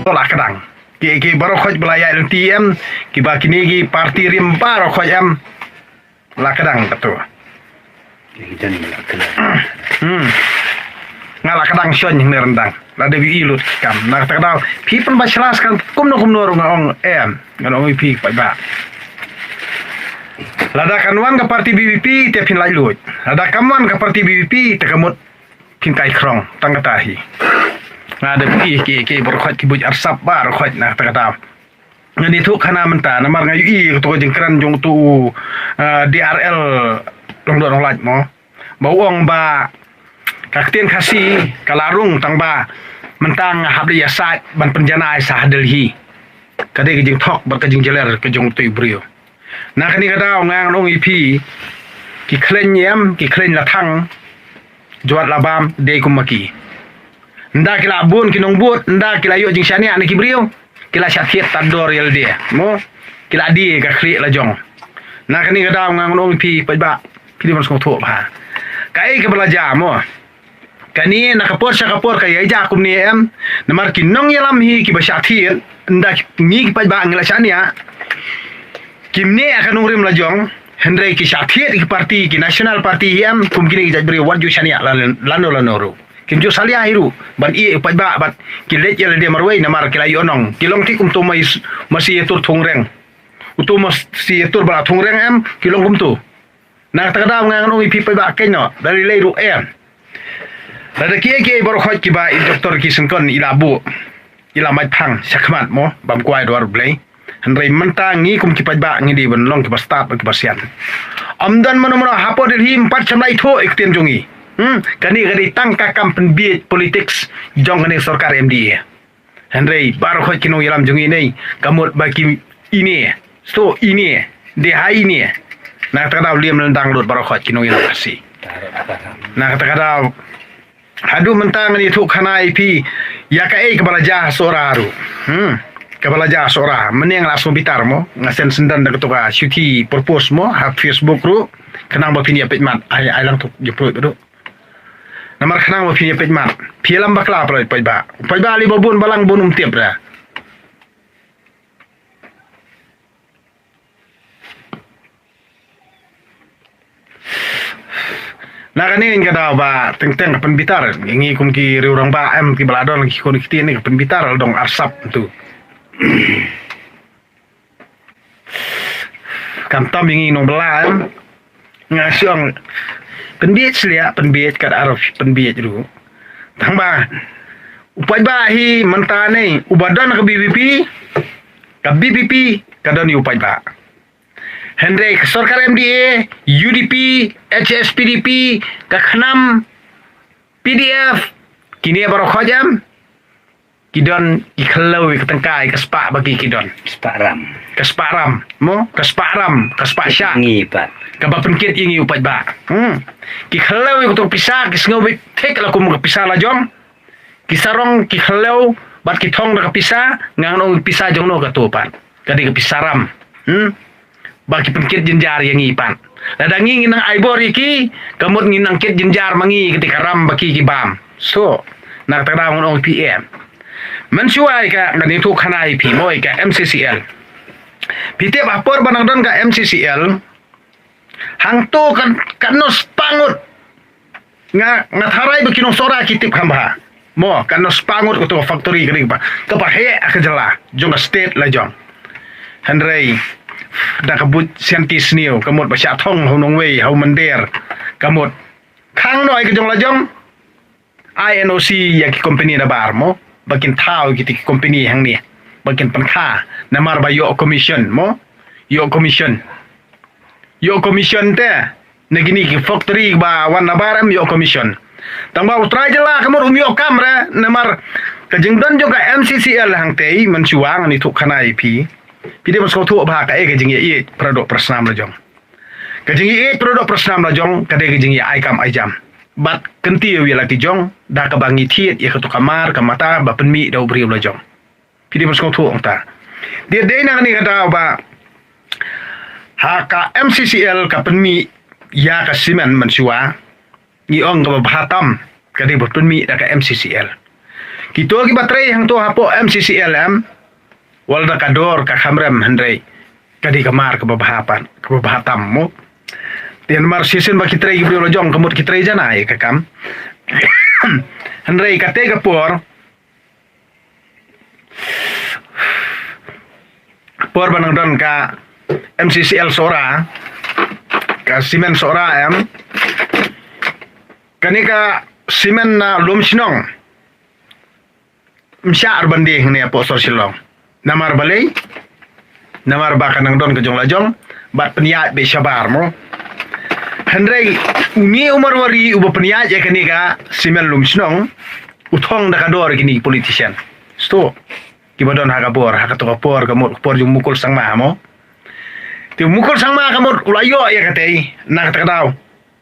tolak kadang ki baru khoj belaya LTM ki ba kini ki parti rim baru khoj am la kadang betul kita ni lah kena ngala kadang syon yang rendang la de ilut kam na kadang pi pen ba jelas kan kumno ngong ngong pi pa ba lada kanwan ke parti BBP te pin lai lut lada kamwan ke parti BBP te kamut pin kai krong tang katahi ngada ki berkhot ki buj arsap bar khot na kata ngani tu khana menta namar ngayu i tu jengkran jong tu DRL long do long laj mo bawong ba kaktian khasi kalarung tang ba mentang habli yasat ban penjana sah Delhi kade ke jeng thok bar ke jeng jeler ke jong tu brio na kani kada ngang long ipi ki klen yam ki klen la thang juat labam de kumaki nda kila bun kinong but nda kila yo jing syania ni kibrio kila syatiet tador yel dia mo kila di ka khri la jong na kani kada ngang long ipi pa ba pi mas ko tho ba kai ke belajar mo kani nakapor kaya ja kum ni em namar kinong yalam hi ki ba syatiet nda ni pa ba ngla syania kimne akan urim lajong Hendrai ki syatiet ki parti ki national parti hiam kum kini ki beri waju syania lano kim jo salia hiru ban i pa ba bat ki let yel dia marwei namar ki lai onong kilong ti kum to mai masih tur thongreng utu masih tur ba thongreng em kilong kum tu na takada ngang oi pi pa ba kenyo dari leiru em ada ki baru khot ki ba doktor ki sengkon ilabu ila mai phang sakmat mo bam kwai dor blai Hendrai mentang ni kum kipat ba ngi di ben long ki start ki basian amdan mano hapo del him pat chamlai tho iktien jongi kani tang kakam penbiet politik jong kani sarkar MDA Hendrai baru khot kino yalam jongi nei kamut bagi ini so ini de hai ini na takada liam lendang lut baru khot kino yalam kasi na takada hadu mentang ni thu khana IP ya ka kepala jah soraru kepala jah sora meneng langsung bitar mo ngasen sendan dak tu ka syuti purpose mo ha Facebook ru kenang ba pini page mat ai lang tu jeput tu namar kenang ba pini page mat film bakla page ba li babun balang bunum tiap dah nah kani kada ba teng penbitar ingi kum ki riurang ba em ki baladon ki kon ki ni penbitar dong arsap tu kantam ingi nong belan ngasiong penbiet selia penbiet kad araf penbiet dulu tang ba upai ba hi mentane ubadan ke BBP kada ni upai ba Hendrai sarkar MDA, UDP, HSPDP, kakhnam, PDF, kini baru khojam, kidon ikhalau ikatengkai kespak bagi kidon. Kesparam, mo kesparam, kespak ngi pak. Kaba penkit ingi upat ba. Kikhalau ikatu pisah, kisngawik tek laku mo pisah la jong. Kisarong kikhalau bat kitong na pisah, nganong pisah jong no katupan. Kadi kepisaram. Bagi penkit jenjar yang ipan. Ladang ngin nang aibor iki, kamut ngin nang kit jenjar mangi ketika ram baki kibam. So, nak terang on PM. Mensuai ka ngani tu khana IP moi ka MCCL. Pite bapor banang don ka MCCL. Hang tu kan nos pangut. Ngatharai bekinong sora kitip hamba. Mo kan nos pangut ko tu factory kini ba. Kapahe akajala jong state la jong. Hendrai dah kabut sentis niu kamut basya thong honong wei hau mender kamut khang noi ke jong lajong INOC yang ki company na bar mo bakin thau ki company hang ni bakin pankha namar ba yo commission mo yo commission te negini ki factory ba wan na baram yo commission tangba utrai jela kamut yo kamera namar kajeng don juga MCCL hang tei mensuang ni thuk khana IP Pidi mas kau tu bah kai kajing ye produk persnam lajong. Kajing ye produk persnam lajong kadai kajing ye aikam aijam. Bat kenti wi laki jong dah kebangi tiet ye ketu kamar kamata ba penmi dau beri lajong. Pidi mas kau tu ongta. Dia nang ni kata ba haka MCCL ka penmi ya ka simen mensua ni ong ka bahatam kadai ba penmi da ka MCCL. Kita ki baterai hang tu hapo MCCLM walda kador ka khamrem handrei kadi kamar ke babahatam mo. Tian mar season ba kitrai gibri lojong kamut kitrai jana ya kakam. Handrei kate kapor por banang don ka MCCL Sora ka simen Sora kanika simen na lumsinong msyar banding ni apo sorsilong namar balay namar baka nang don kajong lajong bat peniat be syabar mo handrei uni umar wari uba peniat ya kanika simen lumsinong utong da kador gini politician sto kibadon hakapor hakatokapor kamut kapor yung mukul sang mo ti mukul sang kamut ulayo ya katei nak takadaw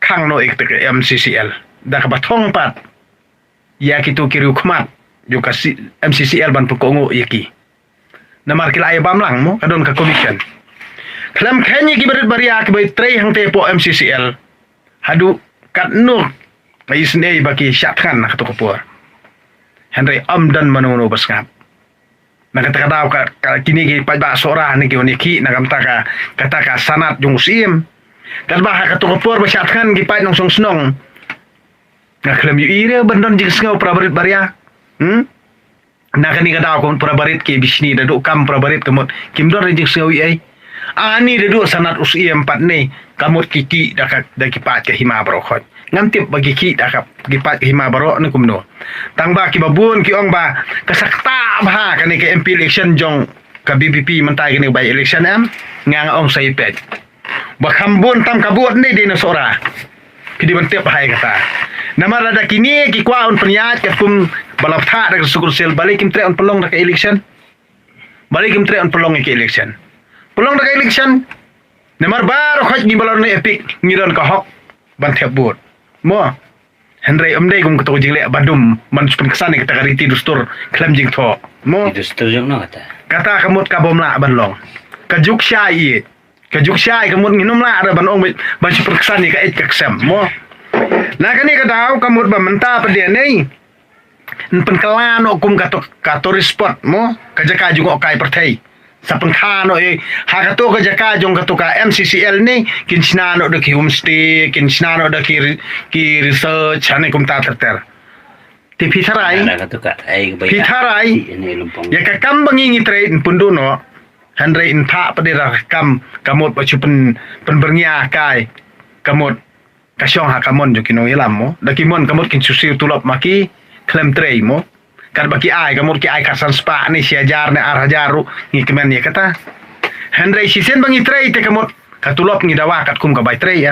kang no ik MCCL da kabatong pat ya kitu kiri kumat yung kasi MCCL ban pukongo yaki namar kila ay bamlang mo kadon ka commission klam kanya kibarit baria kibay tray hang tepo MCCL hadu kat no ay isnay baki syatkan nakatukapor Henry amdan manuno basngap nakatadaw ka kini pa ba sora ni ki nakamta ka sanat yung usim kalba katukapor basyatkan gipay nong songsnong ngaklam yu ire bandon jing sngaw prabarit baria nakani kadaw kon prabarit ke bisni dadu kam prabarit kamot kimdor jing sngaw ai ani dadu sanat usim pat ni kamot kiki dakipat ke hima brokhot ngantip bagi ki dakap gipat ke hima baro ni kumno tangba ki babun ki ong ba kasakta ba kani ke MP election jong ka BBP mentai kini by election ngang ong saipet bakambun tam kabut ni di nasora kidi mentep hai kata nama rada kini ki kwaun peniat kat kum balap tha dak sukur sel balik kim tre on pelong dak election balik kim tre on pelong ke election pelong dak election namar bar khoj gi balon ni epic ngiron ka hok ban thep bot mo Henry omdei kum ketok jingle badum man supen kesane kita kariti dustur klam jing tho mo Dustur jong no kata kamut ka bomla banlong kajuk syai kamut nginum la ada ban ong ban supen kesane ka et kaksam mo nah kani kadaw kamut ba menta pedian nei pen kelan okum kato spot mo kajaka jung okai pertai sapen khano hakato kajaka jung ka MCCL ni kinsna no de ki homestay kinsna no de ki research ane kum ta ter ti pitharai pitharai ya ka kam bangi ngitre punduno handre in tha padira kam kamut bacu pen bernya kai kamut kasyong hakamon jo kinong ilam mo dakimon kamut kin susi tulop maki klem tray mo kan baki ai kamut ki ai karsan spa ni siajar ne arhajaru ngi kemen ya kata Henry sisen bangi tray te kamut katulop ngi dawa kat kum ka bay tray